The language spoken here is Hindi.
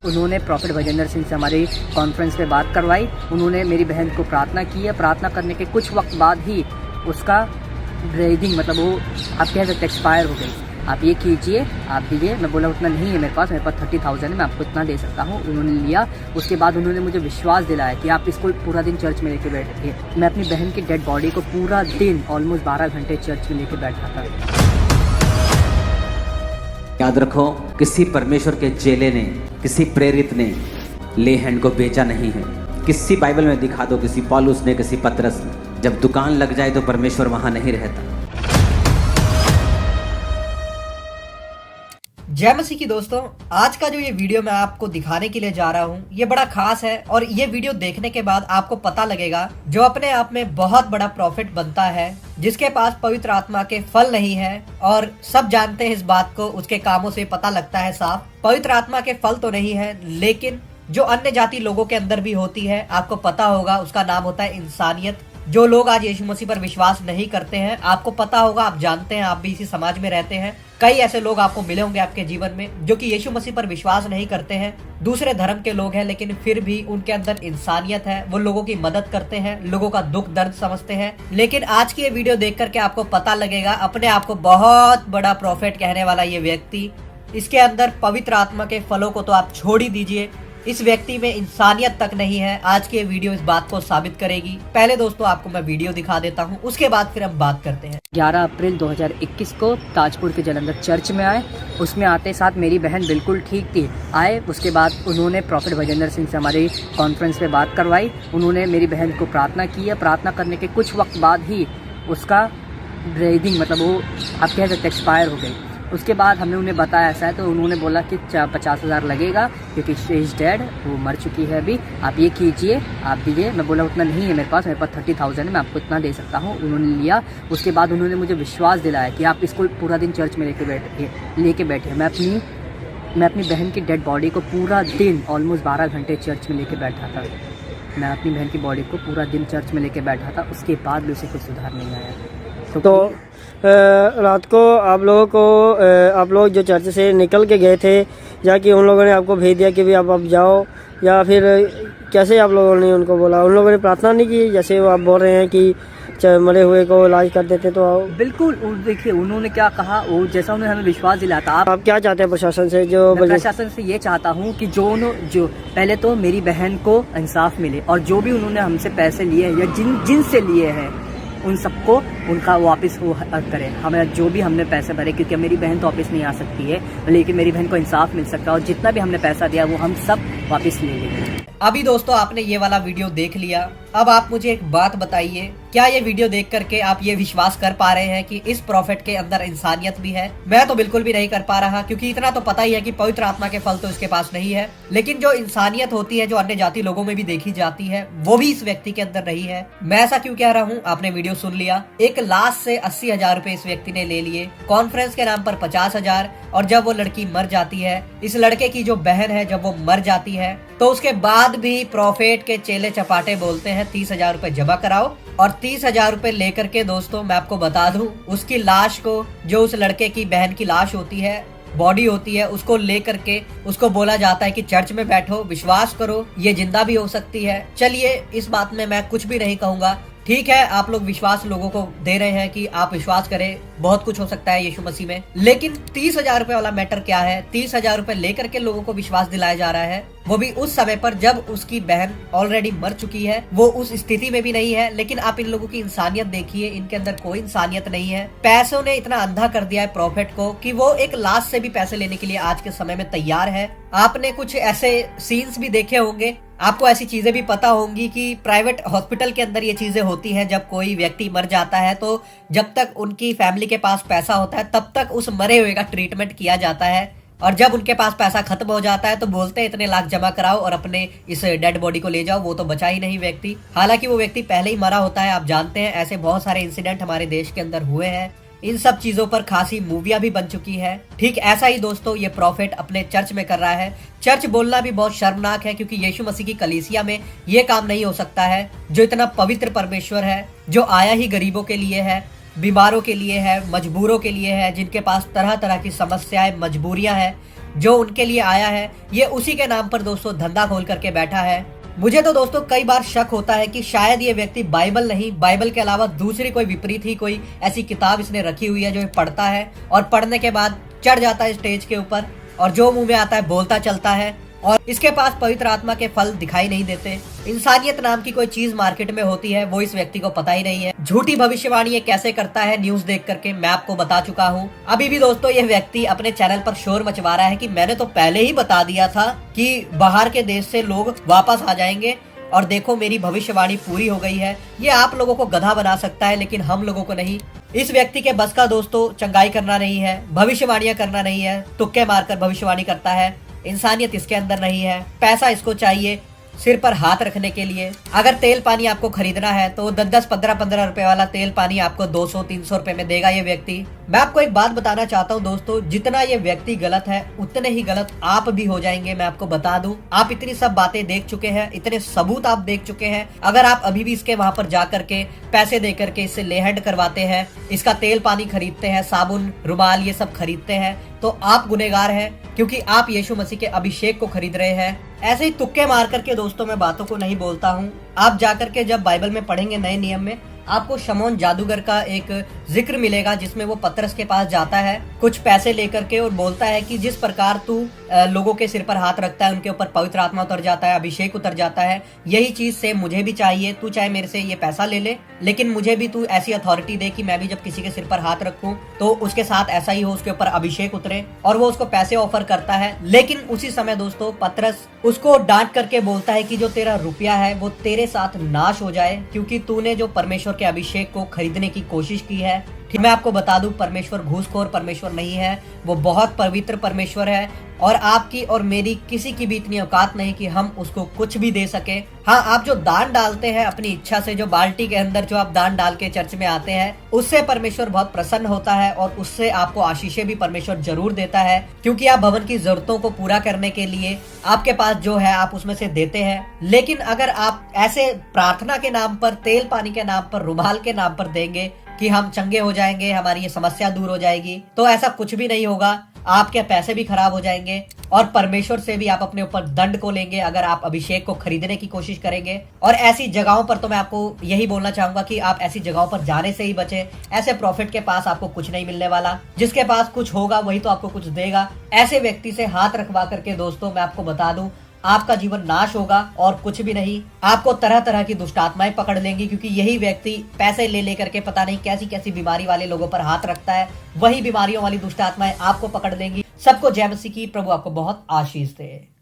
उन्होंने प्रॉफिट भजेंद्र सिंह से हमारी कॉन्फ्रेंस पे बात करवाई। उन्होंने मेरी बहन को प्रार्थना की है। प्रार्थना करने के कुछ वक्त बाद ही उसका ब्रीदिंग मतलब वो आप कह सकते एक्सपायर हो गई। आप ये कीजिए, आप दीजिए। मैं बोला उतना नहीं है मेरे पास 30,000 है, मैं आपको इतना दे सकता हूँ। उन्होंने लिया। उसके बाद उन्होंने मुझे विश्वास दिलाया कि आप इसको पूरा दिन चर्च में लेके बैठे थे। मैं अपनी बहन की डेड बॉडी को पूरा दिन ऑलमोस्ट 12 घंटे चर्च में लेके बैठा था। याद रखो, किसी परमेश्वर के चेले ने, किसी प्रेरित ने ले हैंड को बेचा नहीं है। किसी बाइबल में दिखा दो, किसी पौलुस ने, किसी पतरस ने। जब दुकान लग जाए तो परमेश्वर वहां नहीं रहता। जय मसीह की दोस्तों, आज का जो ये वीडियो मैं आपको दिखाने के लिए जा रहा हूँ ये बड़ा खास है और ये वीडियो देखने के बाद आपको पता लगेगा जो अपने आप में बहुत बड़ा प्रॉफिट बनता है, जिसके पास पवित्र आत्मा के फल नहीं है और सब जानते हैं इस बात को, उसके कामों से पता लगता है साफ। पवित्र आत्मा के फल तो नहीं है, लेकिन जो अन्य जाति लोगों के अंदर भी होती है, आपको पता होगा, उसका नाम होता है इंसानियत। जो लोग आज यीशु मसीह पर विश्वास नहीं करते हैं, आपको पता होगा, आप जानते हैं, आप भी इसी समाज में रहते हैं। कई ऐसे लोग आपको मिले होंगे आपके जीवन में जो कि यीशु मसीह पर विश्वास नहीं करते हैं, दूसरे धर्म के लोग हैं, लेकिन फिर भी उनके अंदर इंसानियत है। वो लोगों की मदद करते हैं, लोगों का दुख दर्द समझते हैं। लेकिन आज की ये वीडियो देख करके आपको पता लगेगा, अपने आप को बहुत बड़ा प्रॉफिट कहने वाला ये व्यक्ति, इसके अंदर पवित्र आत्मा के फलों को तो आप छोड़ ही दीजिए, इस व्यक्ति में इंसानियत तक नहीं है। आज की ये वीडियो इस बात को साबित करेगी। पहले दोस्तों आपको मैं वीडियो दिखा देता हूँ, उसके बाद फिर हम बात करते हैं। 11 अप्रैल 2021 को ताजपुर के जलंधर चर्च में आए। उसमें आते साथ मेरी बहन बिल्कुल ठीक थी। आए, उसके बाद उन्होंने प्रॉफिट भजेंद्र सिंह से हमारी कॉन्फ्रेंस पे बात करवाई। उन्होंने मेरी बहन को प्रार्थना की है। प्रार्थना करने के कुछ वक्त बाद ही उसका ब्रीदिंग मतलब वो आप कह सकते एक्सपायर हो गई। उसके बाद हमने उन्हें बताया ऐसा है, तो उन्होंने बोला कि 50,000 लगेगा क्योंकि शी इज़ डेड, वो मर चुकी है अभी। आप ये कीजिए, आप दीजिए। मैं बोला उतना नहीं है मेरे पास 30,000 है, मैं आपको इतना दे सकता हूँ। उन्होंने लिया। उसके बाद उन्होंने मुझे विश्वास दिलाया कि आप इसको पूरा दिन चर्च में लेके बैठे। मैं अपनी बहन की डेड बॉडी को पूरा दिन ऑलमोस्ट 12 घंटे चर्च में लेके बैठा था। मैं अपनी बहन की बॉडी को पूरा दिन चर्च में लेके बैठा था। उसके बाद भी उसे कुछ सुधार नहीं आया। तो रात को आप लोग जो चर्च से निकल के गए थे, जाके उन लोगों ने आपको भेज दिया कि भी आप जाओ, या फिर कैसे आप लोगों ने उनको बोला? उन लोगों ने प्रार्थना नहीं की जैसे वो आप बोल रहे हैं कि मरे हुए को इलाज कर देते? तो बिल्कुल, देखिए उन्होंने क्या कहा, वो जैसा उन्होंने हमें विश्वास दिलाया था। आप क्या चाहते हैं प्रशासन से? मैं प्रशासन से ये चाहता हूँ कि जो पहले तो मेरी बहन को इंसाफ मिले, और जो भी उन्होंने हमसे पैसे लिए हैं या जिनसे लिए हैं उन सबको उनका वापस वो करें। हमें जो भी हमने पैसे भरे, क्योंकि मेरी बहन तो वापस नहीं आ सकती है, लेकिन मेरी बहन को इंसाफ मिल सकता है, और जितना भी हमने पैसा दिया वो हम सब वापस ले लेंगे। अभी दोस्तों आपने ये वाला वीडियो देख लिया। अब आप मुझे एक बात बताइए, क्या ये वीडियो देख करके आप ये विश्वास कर पा रहे हैं कि इस प्रॉफिट के अंदर इंसानियत भी है? मैं तो बिल्कुल भी नहीं कर पा रहा, क्योंकि इतना तो पता ही है कि पवित्र आत्मा के फल तो इसके पास नहीं है। लेकिन जो इंसानियत होती है, जो अन्य जाति लोगों में भी देखी जाती है, वो भी इस व्यक्ति के अंदर रही है। मैं ऐसा क्यों कह रहा हूँ, आपने वीडियो सुन लिया। 1 लाख से 80,000 रुपए इस व्यक्ति ने ले लिए, कॉन्फ्रेंस के नाम पर 50,000, और जब वो लड़की मर जाती है, इस लड़के की जो बहन है, जब वो मर जाती है, तो उसके बाद भी प्रॉफिट के चेले चपाटे बोलते हैं 30,000 रुपए जमा कराओ। और 30,000 रुपए लेकर के दोस्तों मैं आपको बता दूं, उसकी लाश को, जो उस लड़के की बहन की लाश होती है, बॉडी होती है, उसको लेकर के उसको बोला जाता है कि चर्च में बैठो, विश्वास करो, ये जिंदा भी हो सकती है। चलिए, इस बात में मैं कुछ भी नहीं कहूंगा। ठीक है, आप लोग विश्वास लोगों को दे रहे हैं कि आप विश्वास करें, बहुत कुछ हो सकता है यीशु मसीह में। लेकिन 30,000 रुपए वाला मैटर क्या है? 30,000 रुपए लेकर के लोगों को विश्वास दिलाया जा रहा है, वो भी उस समय पर जब उसकी बहन ऑलरेडी मर चुकी है, वो उस स्थिति में भी नहीं है। लेकिन आप इन लोगों की इंसानियत देखिए, इनके अंदर कोई इंसानियत नहीं है। पैसों ने इतना अंधा कर दिया है प्रॉफिट को कि वो एक लाश से भी पैसे लेने के लिए आज के समय में तैयार है। आपने कुछ ऐसे सीन्स भी देखे होंगे, आपको ऐसी चीजें भी पता होंगी कि प्राइवेट हॉस्पिटल के अंदर ये चीजें होती हैं। जब कोई व्यक्ति मर जाता है तो जब तक उनकी फैमिली के पास पैसा होता है, तब तक उस मरे हुए का ट्रीटमेंट किया जाता है, और जब उनके पास पैसा खत्म हो जाता है तो बोलते हैं इतने लाख जमा कराओ और अपने इस डेड बॉडी को ले जाओ। वो तो बचा ही नहीं व्यक्ति, हालांकि वो व्यक्ति पहले ही मरा होता है। आप जानते हैं ऐसे बहुत सारे इंसिडेंट हमारे देश के अंदर हुए हैं। इन सब चीजों पर खासी मूवियां भी बन चुकी है। ठीक ऐसा ही दोस्तों ये प्रॉफिट अपने चर्च में कर रहा है। चर्च बोलना भी बहुत शर्मनाक है, क्योंकि यीशु मसीह की कलीसिया में ये काम नहीं हो सकता है। जो इतना पवित्र परमेश्वर है, जो आया ही गरीबों के लिए है, बीमारों के लिए है, मजबूरों के लिए है, जिनके पास तरह तरह की समस्याएं, मजबूरियां हैं, जो उनके लिए आया है ये उसी के नाम पर दोस्तों धंधा खोल करके बैठा है। मुझे तो दोस्तों कई बार शक होता है कि शायद ये व्यक्ति बाइबल नहीं, बाइबल के अलावा दूसरी कोई विपरीत ही कोई ऐसी किताब इसने रखी हुई है जो ये पढ़ता है और पढ़ने के बाद चढ़ जाता है स्टेज के ऊपर और जो मुंह में आता है बोलता चलता है और इसके पास पवित्र आत्मा के फल दिखाई नहीं देते। इंसानियत नाम की कोई चीज मार्केट में होती है वो इस व्यक्ति को पता ही नहीं है। झूठी भविष्यवाणी ये कैसे करता है न्यूज देख करके मैं आपको बता चुका हूँ। अभी भी दोस्तों ये व्यक्ति अपने चैनल पर शोर मचवा रहा है कि मैंने तो पहले ही बता दिया था कि बाहर के देश से लोग वापस आ जाएंगे और देखो मेरी भविष्यवाणी पूरी हो गई है। ये आप लोगों को गधा बना सकता है लेकिन हम लोगों को नहीं। इस व्यक्ति के बस का दोस्तों चंगाई करना नहीं है, भविष्यवाणियां करना नहीं है, तुक्के मारकर भविष्यवाणी करता है। इंसानियत इसके अंदर नहीं है। पैसा इसको चाहिए सिर पर हाथ रखने के लिए। अगर तेल पानी आपको खरीदना है तो 10-10, 15-15 रुपए वाला तेल पानी आपको 200-300 रुपए में देगा ये व्यक्ति। मैं आपको एक बात बताना चाहता हूँ दोस्तों, जितना ये व्यक्ति गलत है उतने ही गलत आप भी हो जाएंगे। मैं आपको बता दूं, आप इतनी सब बातें देख चुके हैं, इतने सबूत आप देख चुके हैं। अगर आप अभी भी इसके वहां पर जा करके पैसे दे करके इससे लेहड करवाते हैं, इसका तेल पानी खरीदते हैं, साबुन रुमाल ये सब खरीदते हैं, तो आप गुनहगार हैं क्योंकि आप यीशु मसीह के अभिषेक को खरीद रहे हैं। ऐसे ही तुक्के मार करके दोस्तों मैं बातों को नहीं बोलता हूँ। आप जाकर के जब बाइबल में पढ़ेंगे नए नियम में आपको शमौन जादूगर का एक जिक्र मिलेगा जिसमें वो पतरस के पास जाता है कुछ पैसे लेकर के और बोलता है कि जिस प्रकार तू लोगों के सिर पर हाथ रखता है उनके ऊपर पवित्र आत्मा उतर जाता है, अभिषेक उतर जाता है, यही चीज से मुझे भी चाहिए। तू चाहे मेरे से ये पैसा ले ले लेकिन मुझे भी तू ऐसी अथॉरिटी दे कि मैं भी जब किसी के सिर पर हाथ रखूं तो उसके साथ ऐसा ही हो, उसके ऊपर अभिषेक उतरे। और वो उसको पैसे ऑफर करता है। लेकिन उसी समय दोस्तों पतरस उसको डांट करके बोलता है कि जो तेरा रुपया है वो तेरे साथ नाश हो जाए क्योंकि तूने जो परमेश्वर के अभिषेक को खरीदने की कोशिश की है। मैं आपको बता दूं परमेश्वर घूसखोर परमेश्वर नहीं है, वो बहुत पवित्र परमेश्वर है और आपकी और मेरी किसी की भी इतनी औकात नहीं कि हम उसको कुछ भी दे सके। हाँ, आप जो दान डालते हैं अपनी इच्छा से, जो बाल्टी के अंदर जो आप दान डाल के चर्च में आते हैं उससे परमेश्वर बहुत प्रसन्न होता है और उससे आपको आशीषें भी परमेश्वर जरूर देता है क्योंकि आप भवन की जरूरतों को पूरा करने के लिए आपके पास जो है आप उसमें से देते हैं। लेकिन अगर आप ऐसे प्रार्थना के नाम पर, तेल पानी के नाम पर, रुमाल के नाम पर देंगे कि हम चंगे हो जाएंगे, हमारी ये समस्या दूर हो जाएगी, तो ऐसा कुछ भी नहीं होगा। आपके पैसे भी खराब हो जाएंगे और परमेश्वर से भी आप अपने ऊपर दंड को लेंगे अगर आप अभिषेक को खरीदने की कोशिश करेंगे। और ऐसी जगहों पर तो मैं आपको यही बोलना चाहूंगा कि आप ऐसी जगहों पर जाने से ही बचें। ऐसे प्रॉफिट के पास आपको कुछ नहीं मिलने वाला, जिसके पास कुछ होगा वही तो आपको कुछ देगा। ऐसे व्यक्ति से हाथ रखवा करके दोस्तों मैं आपको बता दूं आपका जीवन नाश होगा और कुछ भी नहीं। आपको तरह तरह की दुष्ट आत्माएं पकड़ लेंगी क्योंकि यही व्यक्ति पैसे ले लेकर के पता नहीं कैसी कैसी बीमारी वाले लोगों पर हाथ रखता है, वही बीमारियों वाली दुष्ट आत्माएं आपको पकड़ लेंगी। सबको जय मसीह की, प्रभु आपको बहुत आशीष दे।